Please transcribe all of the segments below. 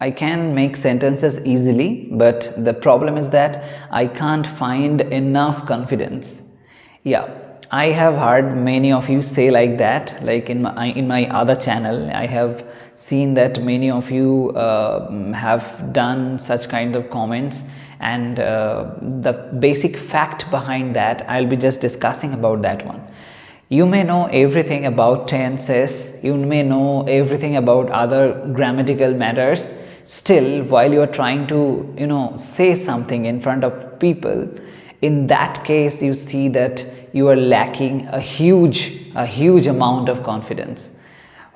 I can make sentences easily, but the problem is that I can't find enough confidence. Yeah, I have heard many of you say like that. Like in my other channel, I have seen that many of you have done such kind of comments, and the basic fact behind that, I'll be just discussing about that one. You may know everything about tenses, you may know everything about other grammatical matters. Still, while you are trying to, say something in front of people, in that case, you see that you are lacking a huge amount of confidence.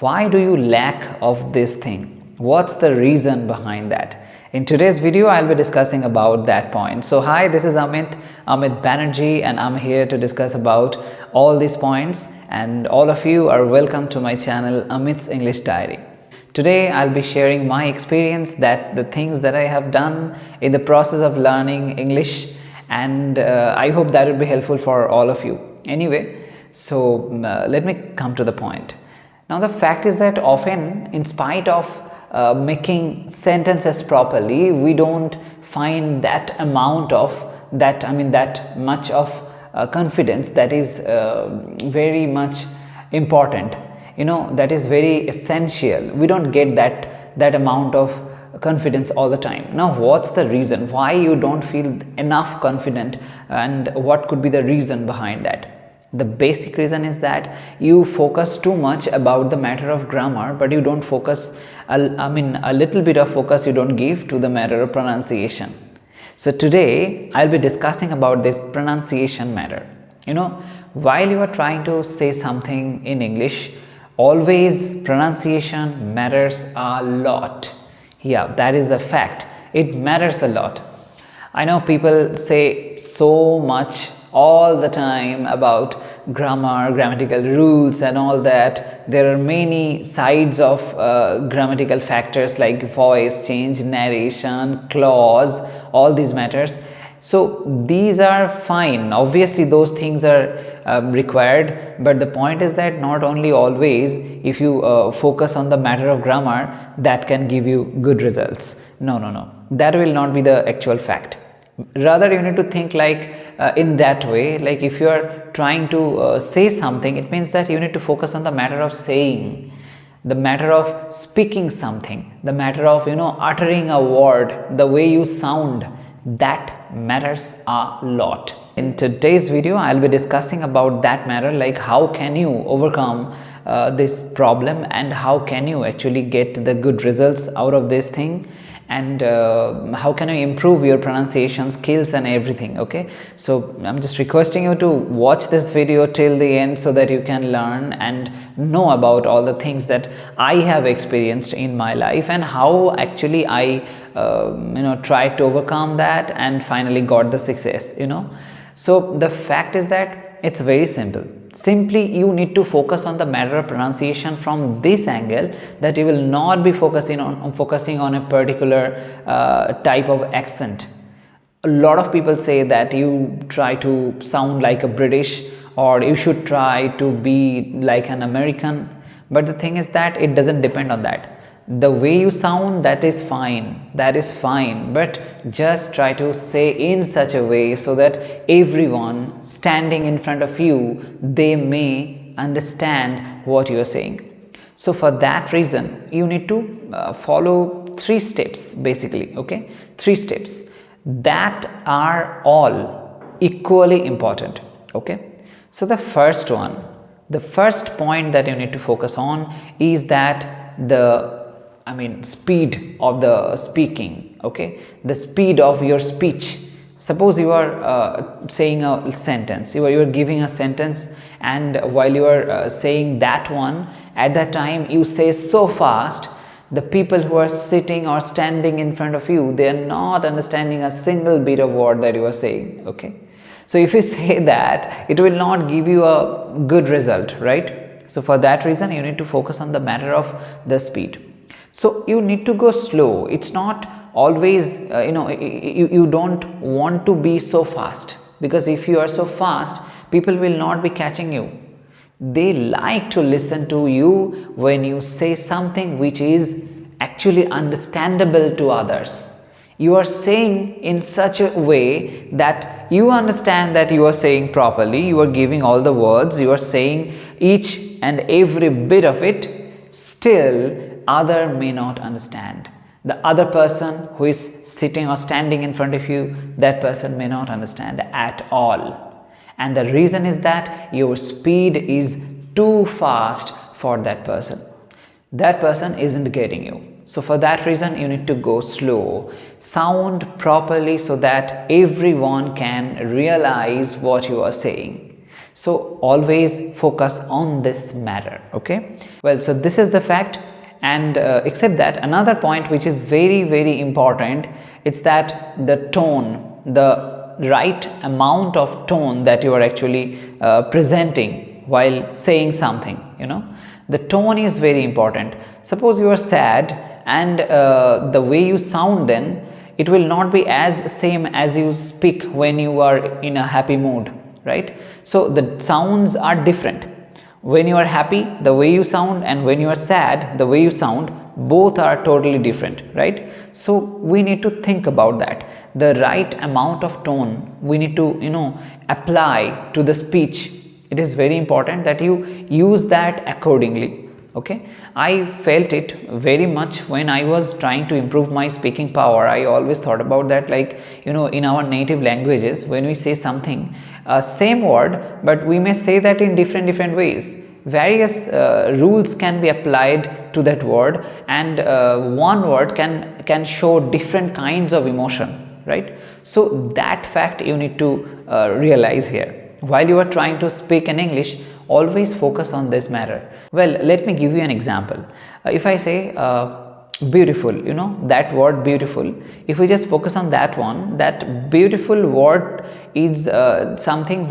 Why do you lack of this thing? What's the reason behind that? In today's video, I'll be discussing about that point. So hi, this is Amit Banerjee, and I'm here to discuss about all these points, and all of you are welcome to my channel Amit's English Diary. Today I'll be sharing my experience, that the things that I have done in the process of learning English, and I hope that will be helpful for all of you. Anyway, so let me come to the point. Now the fact is that often, in spite of making sentences properly, we don't find that amount of that much of confidence that is very much important, that is very essential. We don't get that amount of confidence all the time. Now what's the reason why you don't feel enough confident, and what could be the reason behind that? The basic reason is that you focus too much about the matter of grammar, but you don't focus, a little bit of focus you don't give to the matter of pronunciation. So today I'll be discussing about this pronunciation matter. While you are trying to say something in English, always pronunciation matters a lot. Yeah, that is the fact. It matters a lot. I know people say so much all the time about grammar, grammatical rules and all that. There are many sides of grammatical factors like voice change, narration, clause, all these matters. So these are fine. Obviously those things are required, but the point is that not only always if you focus on the matter of grammar, that can give you good results. No, that will not be the actual fact. Rather, you need to think like in that way, like if you are trying to say something, it means that you need to focus on the matter of saying, the matter of speaking something, the matter of uttering a word, the way you sound. That matters a lot. In today's video, I'll be discussing about that matter, like how can you overcome this problem, and how can you actually get the good results out of this thing, and how can you improve your pronunciation skills and everything. Okay, so I'm just requesting you to watch this video till the end so that you can learn and know about all the things that I have experienced in my life, and how actually I tried to overcome that and finally got the success. So the fact is that it's very simple. Simply you need to focus on the matter of pronunciation from this angle, that you will not be focusing on a particular type of accent. A lot of people say that you try to sound like a British, or you should try to be like an American, but the thing is that it doesn't depend on that. The way you sound, that is fine, but just try to say in such a way so that everyone standing in front of you, they may understand what you are saying. So for that reason, you need to follow 3 steps basically. Okay, 3 steps that are all equally important. Okay, so the first point that you need to focus on is that the speed of the speaking. Okay, the speed of your speech. Suppose you are saying a sentence, you are giving a sentence, and while you are saying that one, at that time you say so fast, the people who are sitting or standing in front of you, they are not understanding a single bit of word that you are saying. Okay, so if you say that, it will not give you a good result, right? So for that reason, you need to focus on the matter of the speed. So you need to go slow. It's not always you don't want to be so fast, because if you are so fast, people will not be catching you. They like to listen to you when you say something which is actually understandable to others. You are saying in such a way that you understand that you are saying properly, you are giving all the words, you are saying each and every bit of it, still other may not understand. The other person who is sitting or standing in front of you, that person may not understand at all. And the reason is that your speed is too fast for that person. That person isn't getting you. So for that reason, you need to go slow, sound properly so that everyone can realize what you are saying. So always focus on this matter. Okay, well, so this is the fact. And except that, another point which is very important, it's that the tone, the right amount of tone that you are actually presenting while saying something, the tone is very important. Suppose you are sad, and the way you sound, then it will not be as same as you speak when you are in a happy mood, right? So the sounds are different. When you are happy, the way you sound, and when you are sad, the way you sound, both are totally different, right? So we need to think about that. The right amount of tone we need to apply to the speech. It is very important that you use that accordingly. Okay, I felt it very much when I was trying to improve my speaking power. I always thought about that, like in our native languages, when we say something, same word, but we may say that in different ways. Various rules can be applied to that word, and one word can show different kinds of emotion, right? So that fact you need to realize here. While you are trying to speak in English, always focus on this matter. Well, let me give you an example. If I say beautiful, that word beautiful, if we just focus on that one, that beautiful word is something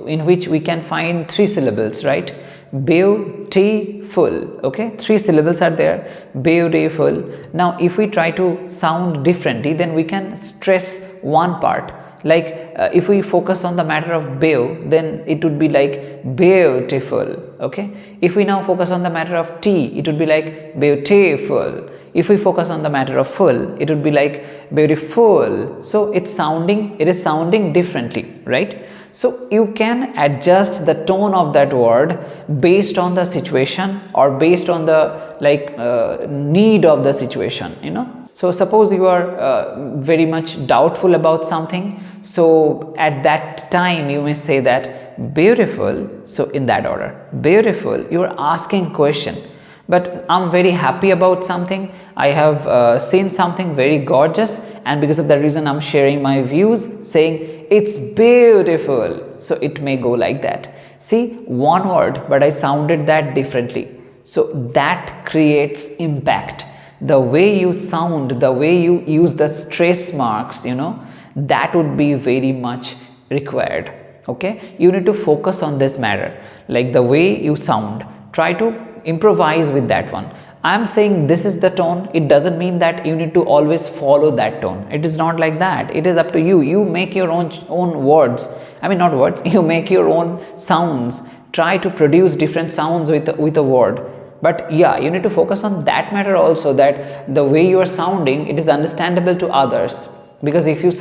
in which we can find 3 syllables, right? Beautiful. Okay, 3 syllables are there. Beautiful. Now if we try to sound differently, then we can stress one part. Like if we focus on the matter of beau, then it would be like beautiful. Okay, if we now focus on the matter of t, it would be like beautiful. If we focus on the matter of full, it would be like beautiful. So it is sounding differently, right? So you can adjust the tone of that word based on the situation, or based on the need of the situation. So suppose you are very much doubtful about something, so at that time you may say that beautiful. So in that order, beautiful, you are asking question. But I'm very happy about something, I have seen something very gorgeous, and because of that reason I'm sharing my views, saying it's beautiful. So it may go like that. See, one word, but I sounded that differently. So that creates impact. The way you sound, the way you use the stress marks, that would be very much required. Okay, you need to focus on this matter, like the way you sound. Try to improvise with that one. I am saying this is the tone. It doesn't mean that you need to always follow that tone. It is not like that. It is up to you. You make your own words. I mean, not words. You make your own sounds. Try to produce different sounds with a word. But yeah, you need to focus on that matter also, that the way you are sounding, it is understandable to others. Because if you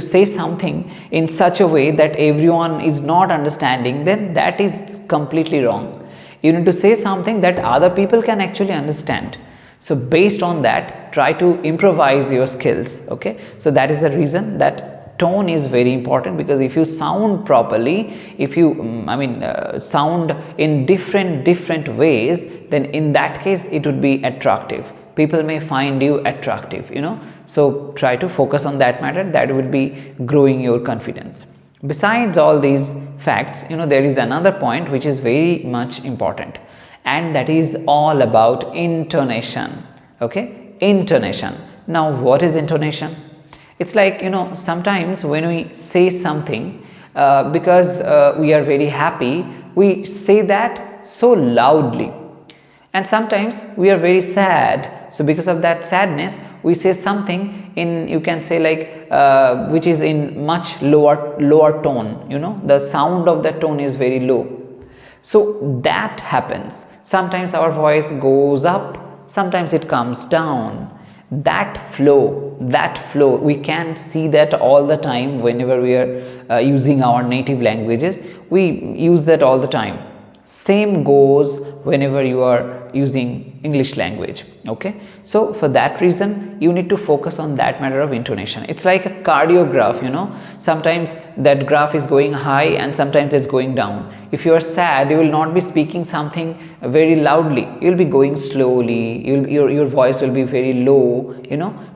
say something in such a way that everyone is not understanding, then that is completely wrong. You need to say something that other people can actually understand. So based on that, try to improvise your skills. Okay, so that is the reason that tone is very important, because if you sound properly, if you sound in different ways, then in that case it would be attractive. People may find you attractive, so try to focus on that matter. That would be growing your confidence. Besides all these facts, there is another point which is very much important, and that is all about intonation. Okay, intonation. Now what is intonation? It's like, sometimes when we say something, because we are very happy, we say that so loudly. And sometimes we are very sad, so because of that sadness, we say something in, you can say, like which is in much lower tone. The sound of that tone is very low. So that happens. Sometimes our voice goes up, sometimes it comes down. That flow, we can see that all the time whenever we are using our native languages. We use that all the time. Same goes whenever you are using English language. Okay, so for that reason you need to focus on that matter of intonation. It's like a cardiograph, sometimes that graph is going high and sometimes it's going down. If you are sad, you will not be speaking something very loudly, you'll be going slowly, your voice will be very low,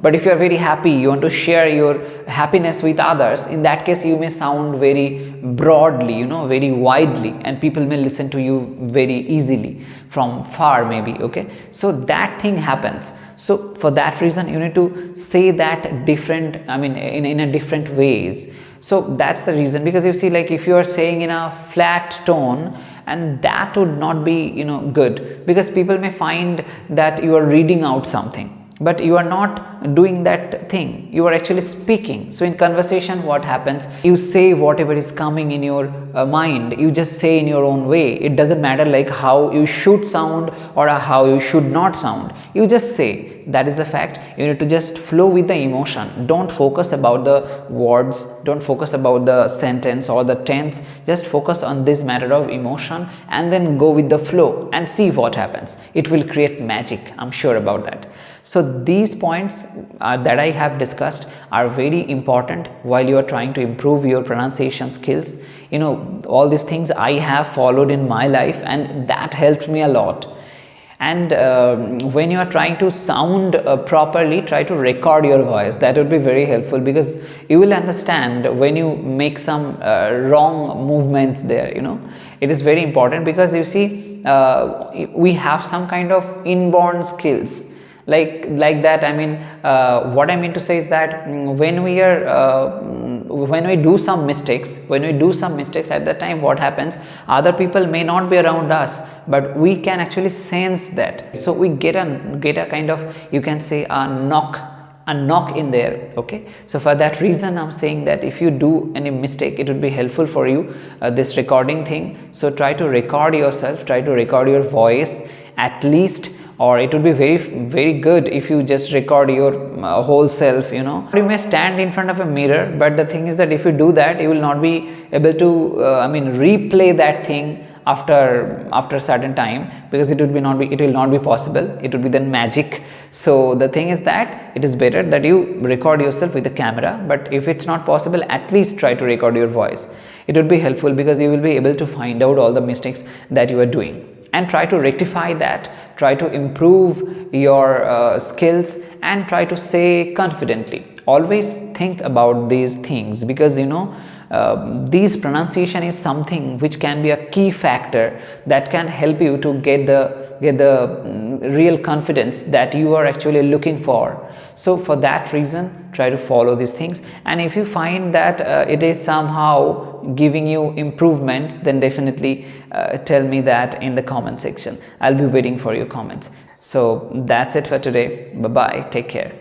but if you are very happy, you want to share your happiness with others, in that case you may sound very broadly, very widely, and people may listen to you very easily from far maybe. Okay, so that thing happens. So for that reason you need to say that different, in a different ways. So that's the reason, because you see, like if you are saying in a flat tone, and that would not be good, because people may find that you are reading out something, but you are not doing that thing, you are actually speaking. So in conversation, what happens, you say whatever is coming in your mind, you just say in your own way. It doesn't matter like how you should sound or how you should not sound, you just say. That is the fact. You need to just flow with the emotion. Don't focus about the words, don't focus about the sentence or the tense, just focus on this matter of emotion and then go with the flow and see what happens. It will create magic, I'm sure about that. So these points that I have discussed are very important while you are trying to improve your pronunciation skills. All these things I have followed in my life, and that helped me a lot. And when you are trying to sound properly, try to record your voice. That would be very helpful, because you will understand when you make some wrong movements there. It is very important, because you see, we have some kind of inborn skills like that. What I mean to say is that when we do some mistakes at that time, what happens, other people may not be around us, but we can actually sense that. So we get a kind of, you can say, a knock in there. Okay, so for that reason I'm saying that if you do any mistake, it would be helpful for you, this recording thing. So try to record yourself, try to record your voice at least, or it would be very, very good if you just record your whole self. You may stand in front of a mirror, but the thing is that if you do that, you will not be able to replay that thing after a certain time, because it will not be possible. It will be then magic. So the thing is that it is better that you record yourself with the camera, but if it's not possible, at least try to record your voice. It would be helpful, because you will be able to find out all the mistakes that you are doing, and try to rectify that, try to improve your skills, and try to say confidently. Always think about these things, because these pronunciation is something which can be a key factor that can help you to get the real confidence that you are actually looking for. So for that reason, try to follow these things, and if you find that it is somehow giving you improvements, then definitely tell me that in the comment section. I'll be waiting for your comments. So that's it for today. Bye bye, take care.